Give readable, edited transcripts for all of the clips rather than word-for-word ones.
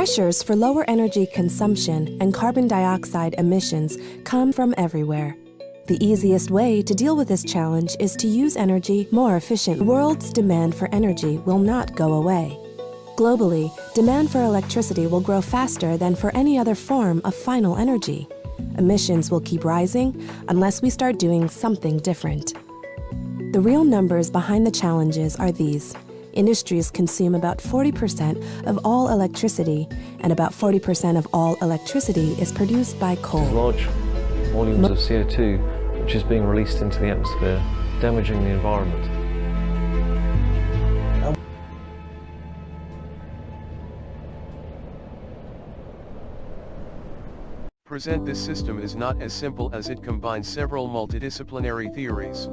pressures for lower energy consumption and carbon dioxide emissions come from everywhere. The easiest way to deal with this challenge is to use energy more efficiently. The world's demand for energy will not go away. Globally, demand for electricity will grow faster than for any other form of final energy. Emissions will keep rising unless we start doing something different. The real numbers behind the challenges are these. Industries consume about 40% of all electricity, and about 40% of all electricity is produced by coal. Large volumes of CO2 which is being released into the atmosphere, damaging the environment. Present this system is not as simple as it combines several multidisciplinary theories.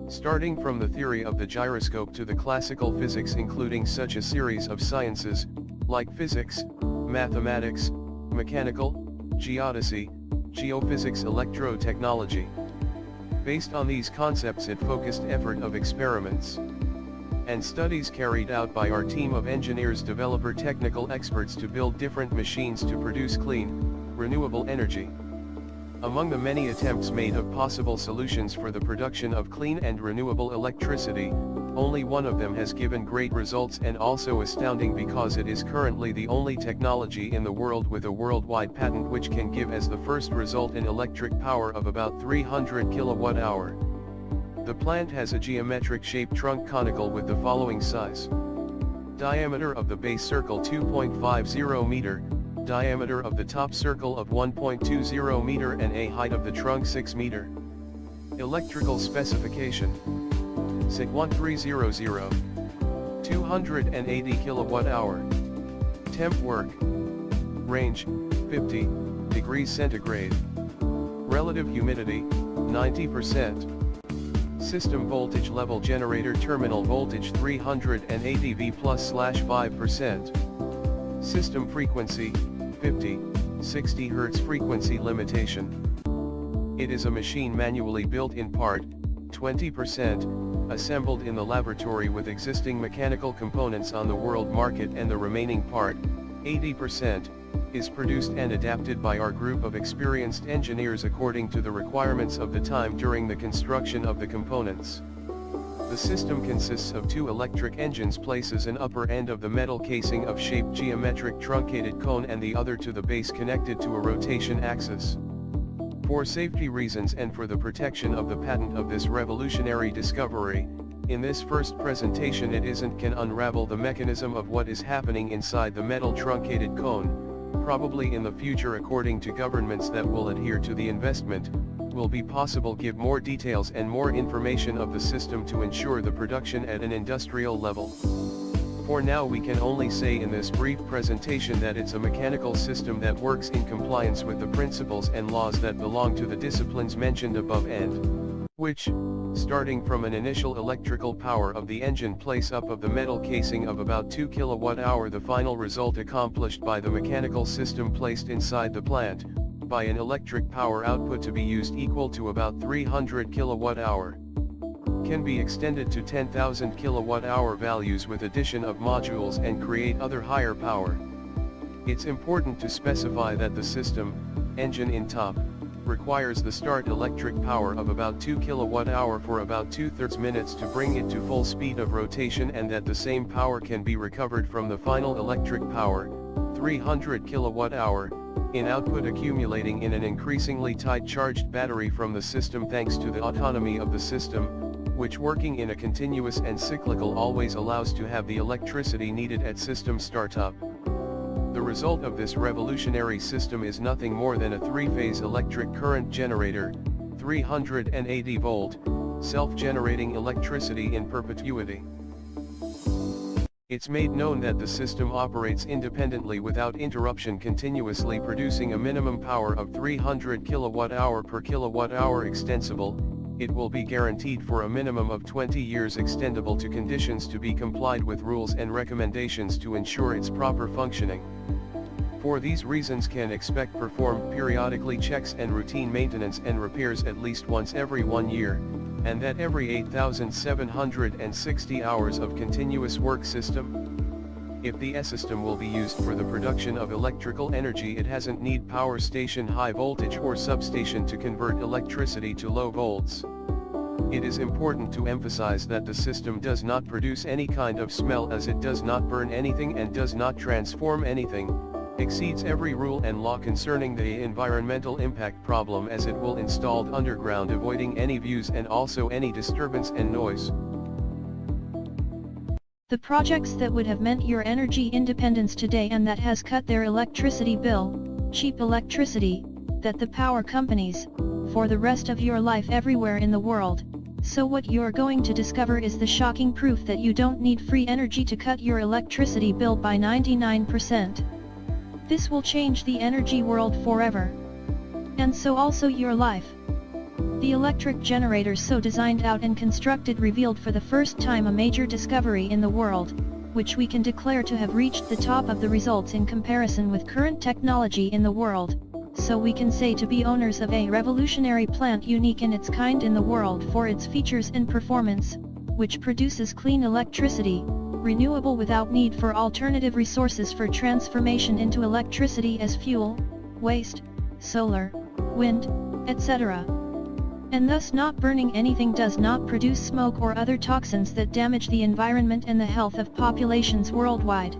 Starting from the theory of the gyroscope to the classical physics, including such a series of sciences, like physics, mathematics, mechanical, geodesy, geophysics, electrotechnology. Based on these concepts, it focused effort of experiments and studies carried out by our team of engineers, developer, technical experts to build different machines to produce clean, renewable energy. Among the many attempts made of possible solutions for the production of clean and renewable electricity, only one of them has given great results, and also astounding because it is currently the only technology in the world with a worldwide patent which can give as the first result an electric power of about 300 kilowatt-hour. The plant has a geometric-shaped trunk conical with the following size. Diameter of the base circle 2.50 meter, diameter of the top circle of 1.20 meter, and a height of the trunk 6 meter. Electrical specification: SIG 1300, 280 kilowatt-hour. Temp work range 50 degrees centigrade. Relative humidity 90%. System voltage level: generator terminal voltage 380 V +/5%. System frequency 50-60 Hz frequency limitation. It is a machine manually built in part, 20%, assembled in the laboratory with existing mechanical components on the world market, and the remaining part, 80%, is produced and adapted by our group of experienced engineers according to the requirements of the time during the construction of the components. The system consists of two electric engines, places an upper end of the metal casing of shaped geometric truncated cone and the other to the base connected to a rotation axis. For safety reasons and for the protection of the patent of this revolutionary discovery, in this first presentation it can unravel the mechanism of what is happening inside the metal truncated cone. Probably in the future, according to governments that will adhere to the investment, will be possible give more details and more information of the system to ensure the production at an industrial level. For now we can only say in this brief presentation that it's a mechanical system that works in compliance with the principles and laws that belong to the disciplines mentioned above, and which, starting from an initial electrical power of the engine place up of the metal casing of about 2 kilowatt-hour, the final result accomplished by the mechanical system placed inside the plant, by an electric power output to be used equal to about 300 kilowatt-hour, can be extended to 10,000 kilowatt-hour values with addition of modules and create other higher power. It's important to specify that the system, engine in top, requires the start electric power of about 2 kilowatt-hour for about 2/3 minutes to bring it to full speed of rotation, and that the same power can be recovered from the final electric power, 300 kilowatt-hour, in output accumulating in an increasingly tight charged battery from the system, thanks to the autonomy of the system, which working in a continuous and cyclical always allows to have the electricity needed at system startup. The result of this revolutionary system is nothing more than a three-phase electric current generator, 380 volt, self-generating electricity in perpetuity. It's made known that the system operates independently without interruption, continuously producing a minimum power of 300 kilowatt-hour per kilowatt-hour extensible. It will be guaranteed for a minimum of 20 years, extendable to conditions to be complied with, rules and recommendations to ensure its proper functioning. For these reasons can expect performed periodically checks and routine maintenance and repairs at least once every 1 year, and that every 8,760 hours of continuous work system. If the S-system will be used for the production of electrical energy, it hasn't need power station high voltage or substation to convert electricity to low volts. It is important to emphasize that the system does not produce any kind of smell, as it does not burn anything and does not transform anything, exceeds every rule and law concerning the environmental impact problem, as it will installed underground, avoiding any views and also any disturbance and noise. The projects that would have meant your energy independence today and that has cut their electricity bill, cheap electricity, that the power companies, for the rest of your life everywhere in the world. So what you're going to discover is the shocking proof that you don't need free energy to cut your electricity bill by 99%. This will change the energy world forever. And so also your life. The electric generators so designed out and constructed revealed for the first time a major discovery in the world, which we can declare to have reached the top of the results in comparison with current technology in the world, so we can say to be owners of a revolutionary plant unique in its kind in the world for its features and performance, which produces clean electricity, renewable without need for alternative resources for transformation into electricity as fuel, waste, solar, wind, etc. And thus not burning anything, does not produce smoke or other toxins that damage the environment and the health of populations worldwide.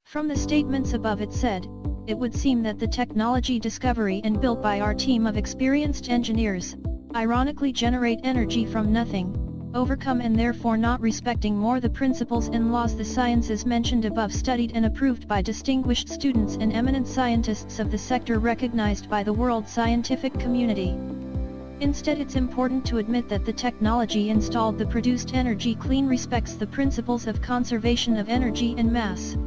From the statements above it said, it would seem that the technology discovery and built by our team of experienced engineers, ironically generate energy from nothing, overcome and therefore not respecting more the principles and laws the sciences mentioned above, studied and approved by distinguished students and eminent scientists of the sector recognized by the world scientific community. Instead, it's important to admit that the technology installed, the produced energy clean, respects the principles of conservation of energy and mass.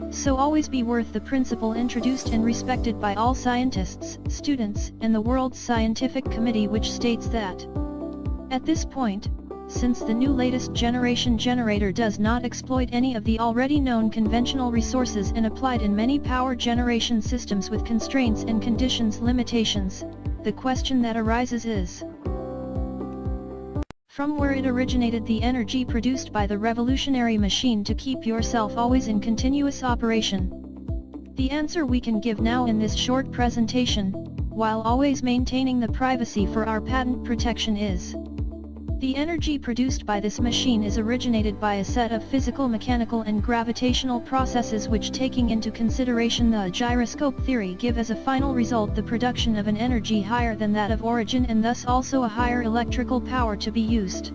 So always be worth the principle introduced and respected by all scientists, students, and the world's scientific committee, which states that at this point, since the new latest generation generator does not exploit any of the already known conventional resources and applied in many power generation systems with constraints and conditions limitations, the question that arises is, from where it originated the energy produced by the revolutionary machine to keep yourself always in continuous operation? The answer we can give now in this short presentation, while always maintaining the privacy for our patent protection, is: the energy produced by this machine is originated by a set of physical, mechanical and gravitational processes which, taking into consideration the gyroscope theory, give as a final result the production of an energy higher than that of origin and thus also a higher electrical power to be used.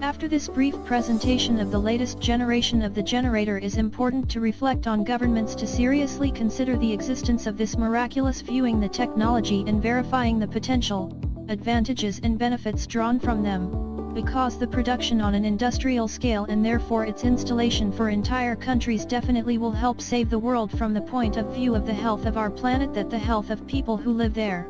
After this brief presentation of the latest generation of the generator, it is important to reflect on governments to seriously consider the existence of this miraculous, viewing the technology and verifying the potential advantages and benefits drawn from them, because the production on an industrial scale and therefore its installation for entire countries definitely will help save the world from the point of view of the health of our planet, that the health of people who live there.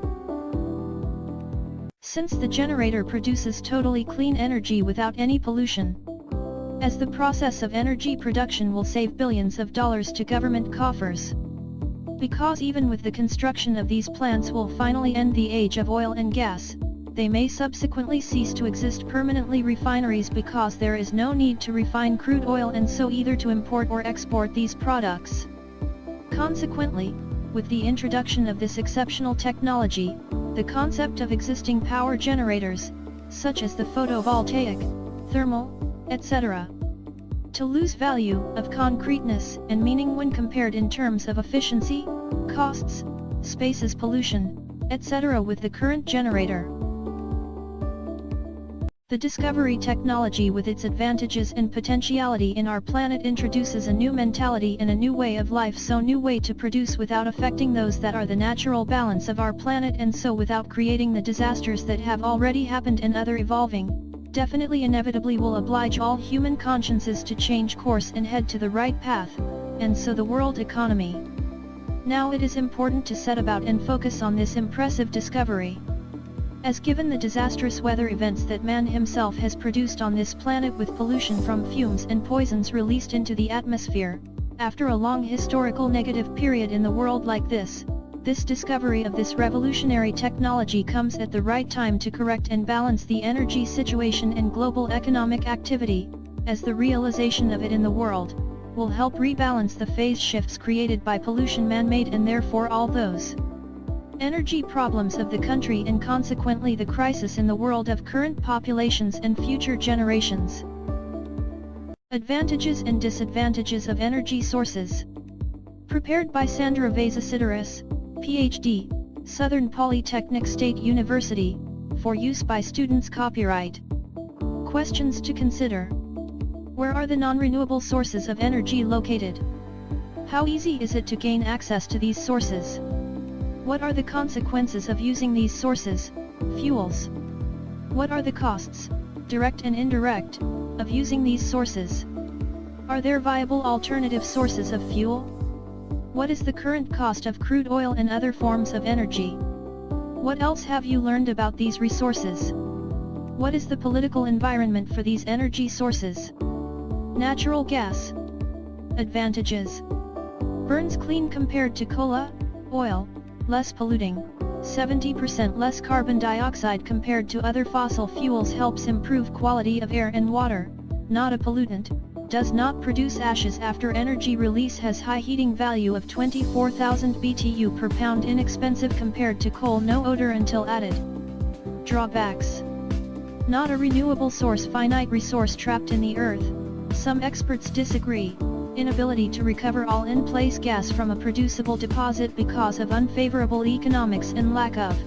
Since the generator produces totally clean energy without any pollution, as the process of energy production will save billions of dollars to government coffers. Because even with the construction of these plants will finally end the age of oil and gas, they may subsequently cease to exist permanently. Refineries, because there is no need to refine crude oil and so either to import or export these products. Consequently, with the introduction of this exceptional technology, the concept of existing power generators, such as the photovoltaic, thermal, etc., to lose value of concreteness and meaning when compared in terms of efficiency, costs, spaces, pollution, etc. with the current generator. The discovery technology, with its advantages and potentiality in our planet, introduces a new mentality and a new way of life, so new way to produce without affecting those that are the natural balance of our planet, and so without creating the disasters that have already happened and other evolving, definitely inevitably will oblige all human consciences to change course and head to the right path, and so the world economy. Now it is important to set about and focus on this impressive discovery. As given the disastrous weather events that man himself has produced on this planet with pollution from fumes and poisons released into the atmosphere, after a long historical negative period in the world like this discovery of this revolutionary technology comes at the right time to correct and balance the energy situation and global economic activity, as the realization of it in the world will help rebalance the phase shifts created by pollution, man-made, and therefore all those energy problems of the country, and consequently the crisis in the world of current populations and future generations. Advantages and disadvantages of energy sources. Prepared by Sandra Vazasidaris, Ph.D., Southern Polytechnic State University, for use by students. Copyright. Questions to consider. Where are the non-renewable sources of energy located? How easy is it to gain access to these sources? What are the consequences of using these sources, fuels? What are the costs, direct and indirect, of using these sources? Are there viable alternative sources of fuel? What is the current cost of crude oil and other forms of energy? What else have you learned about these resources? What is the political environment for these energy sources? Natural gas. Advantages. Burns clean compared to coal, oil, less polluting, 70% less carbon dioxide compared to other fossil fuels, helps improve quality of air and water, not a pollutant, does not produce ashes after energy release, has high heating value of 24,000 BTU per pound, inexpensive compared to coal, no odor until added. Drawbacks. Not a renewable source, finite resource trapped in the earth. Some experts disagree. Inability to recover all in-place gas from a producible deposit because of unfavorable economics and lack of